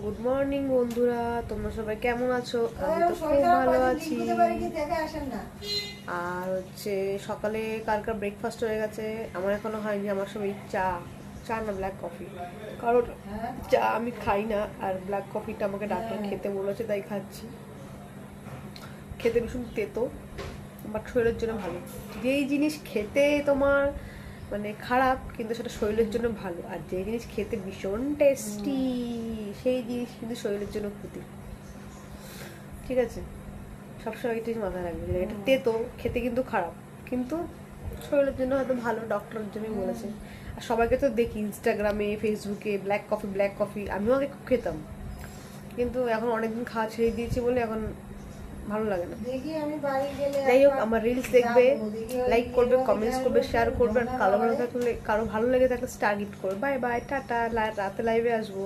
Good morning বন্ধুরা, তোমরা সবাই কেমন আছো? আমি তো খুব ভালো আছি। আর হচ্ছে সকালে কালকার ব্রেকফাস্ট হয়ে গেছে, আমার এখনো হয়নি। আমার সবাই চা চা না ব্ল্যাক কফি, কারণ চা আমি খাই না, আর ব্ল্যাক কফিটা আমাকে ডাক্তার খেতে বলেছে, তাই খাচ্ছি। খেতে ভীষণ তেতো, বাট শরীরের জন্য ভালো। যেই জিনিস খেতে তোমার মানে খারাপ, কিন্তু সেটা শরীরের জন্য ভালো। আর যে জিনিস খেতে ভীষণ টেস্টি, সেই জিনিস কিন্তু শরীরের জন্য ক্ষতি। ঠিক আছে, সবসময় একটা জিনিস মাথায় রাখবে, যে এটা তেতো খেতে কিন্তু খারাপ, কিন্তু শরীরের জন্য হয়তো ভালো, ডক্টরের জন্যই বলেছে। আর সবাইকে তো দেখি ইনস্টাগ্রামে ফেসবুকে ব্ল্যাক কফি ব্ল্যাক কফি, আমিও আগে খুব খেতাম, কিন্তু এখন অনেকদিন খাওয়া ছেড়ে দিয়েছি বলে এখন ভালো লাগে না। যাই হোক, আমার রিলস দেখবে, লাইক করবে, কমেন্টস করবে, শেয়ার করবে, আর কারো ভালো লেগে থাকলে স্টার গিফট করবে। Bye bye, tata. রাতে লাইভে আসবো।